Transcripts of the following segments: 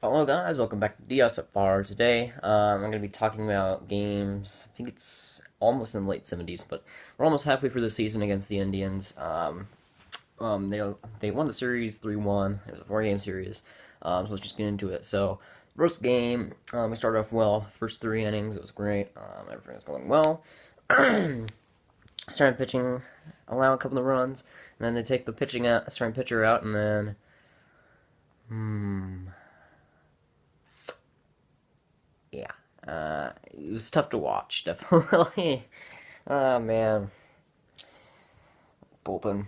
Hello guys, welcome back to DSFR. Today, I'm going to be talking about games. I think it's almost in the late 70s, but we're almost halfway through the season against the Indians. They won the series 3-1. It was a four-game series. So let's just get into it. So, first game, we started off well. First three innings, it was great. Everything was going well. Started pitching, allow a couple of runs, and then they take the starting pitcher out, and then, yeah. It was tough to watch, definitely. Oh man, bullpen.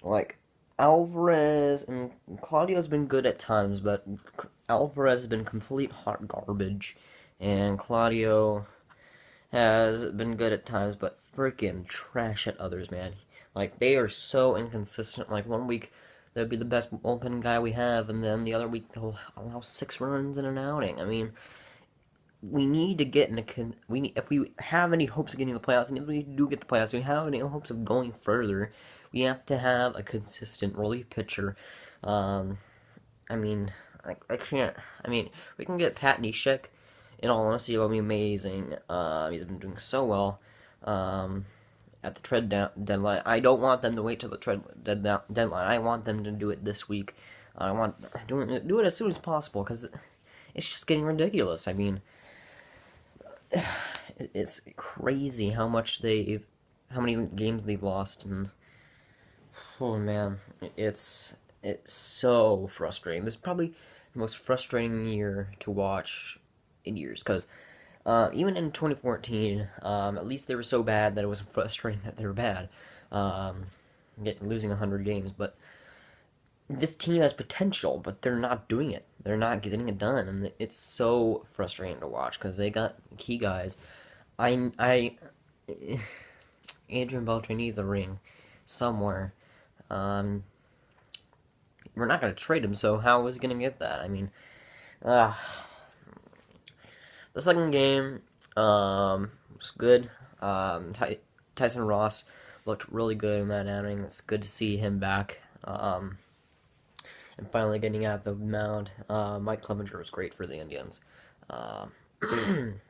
Like Alvarez and Claudio's been good at times, but Alvarez has been complete hot garbage, and Claudio has been good at times, but freaking trash at others, man. Like they are so inconsistent. Like one week they'll be the best bullpen guy we have, and then the other week they'll allow 6 runs in an outing. I mean, we need to get in a we need, if we have any hopes of getting the playoffs, and if we do get the playoffs, we have any hopes of going further. We have to have a consistent relief pitcher. Um, I mean, I can't. I mean, we can get Pat Neshek. In all honesty, it will be amazing. He's been doing so well. At the deadline. I don't want them to wait till the deadline. I want them to do it this week. I want do it as soon as possible because it's just getting ridiculous. I mean, it's crazy how many games they've lost, and oh man, it's so frustrating. This is probably the most frustrating year to watch in years, because even in 2014, at least they were so bad that it was frustrating that they were bad, losing 100 games, but this team has potential, but they're not doing it. They're not getting it done, and it's so frustrating to watch because they got key guys. I Adrian Beltre needs a ring somewhere. Um, we're not gonna trade him, so how is he gonna get that? I mean, uh, the second game was good. Tyson Ross looked really good in that outing. It's good to see him back. And finally getting out of the mound. Mike Clevenger was great for the Indians. And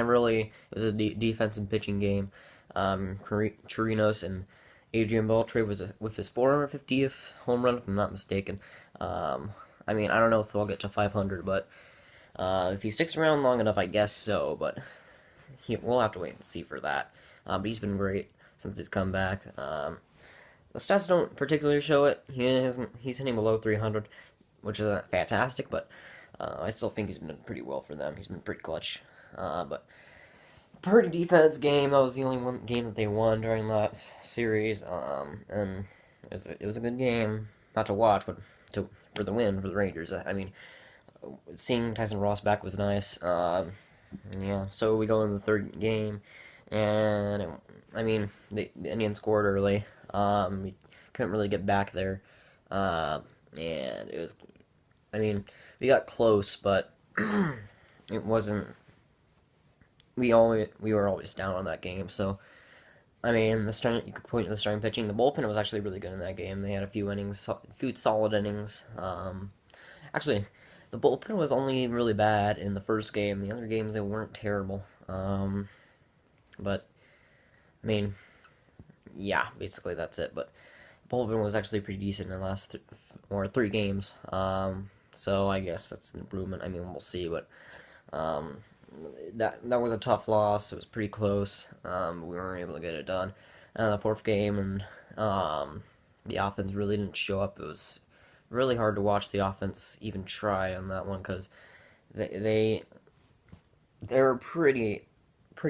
really, it was a defensive pitching game. Chirinos and Adrian Beltre was with his 450th home run, if I'm not mistaken. I mean, I don't know if he'll get to 500, but if he sticks around long enough, I guess so. But we'll have to wait and see for that. But he's been great since his comeback. The stats don't particularly show it. He's hitting below 300, which is fantastic, but I still think he's been pretty well for them. He's been pretty clutch. But pretty defense game. That was the only one game that they won during that series. And it was a good game, not to watch, but for the win for the Rangers. I mean, seeing Tyson Ross back was nice. Yeah, so we go in the third game, and I mean the Indians scored early. We couldn't really get back there, and it was. I mean, we got close, but it wasn't. We were always down on that game, so I mean, you could point to the starting pitching. The bullpen was actually really good in that game. They had a few solid innings. Actually, the bullpen was only really bad in the first game. The other games they weren't terrible. But I mean, yeah, basically that's it. But bullpen was actually pretty decent in the last three games. So I guess that's an improvement. I mean, we'll see, but um, that was a tough loss. It was pretty close. We weren't able to get it done. And the fourth game, and the offense really didn't show up. It was really hard to watch the offense even try on that one because they were pretty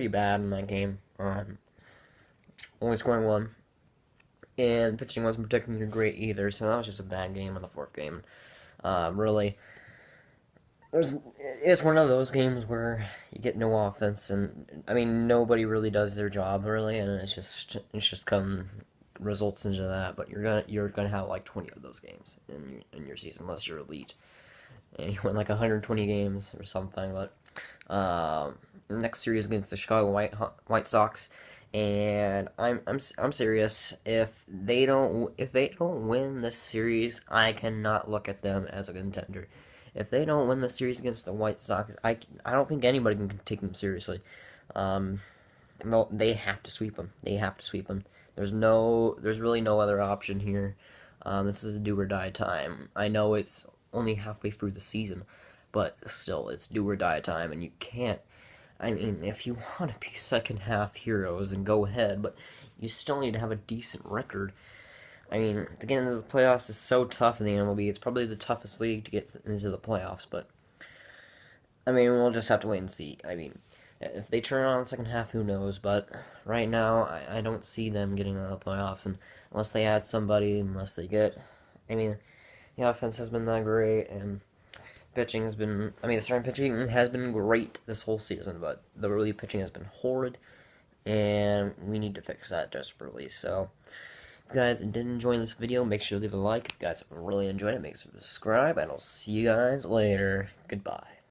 bad in that game. Only scoring one, and pitching wasn't particularly great either. So that was just a bad game in the fourth game. Really, it's one of those games where you get no offense, and I mean nobody really does their job really, and it's just come results into that. But you're gonna have like 20 of those games in your season unless you're elite, and you win like 120 games or something. But next series against the Chicago White Sox, And I'm serious. If they don't win this series, I cannot look at them as a contender. If they don't win the series against the White Sox, I don't think anybody can take them seriously. Um, no, they have to sweep them. They have to sweep them. There's really no other option here. This is a do or die time. I know it's only halfway through the season, but still, it's do or die time, and you can't. I mean, if you want to be second half heroes, and go ahead, but you still need to have a decent record. I mean, to get into the playoffs is so tough in the MLB. It's probably the toughest league to get into the playoffs, but I mean, we'll just have to wait and see. I mean, if they turn on the second half, who knows? But right now, I don't see them getting into the playoffs, and unless they add somebody, unless they get. I mean, the offense has been that great, and pitching has been. I mean, the starting pitching has been great this whole season, but the relief pitching has been horrid, and we need to fix that desperately. So, if you guys did enjoy this video, make sure to leave a like. If you guys really enjoyed it, make sure to subscribe, and I'll see you guys later. Goodbye.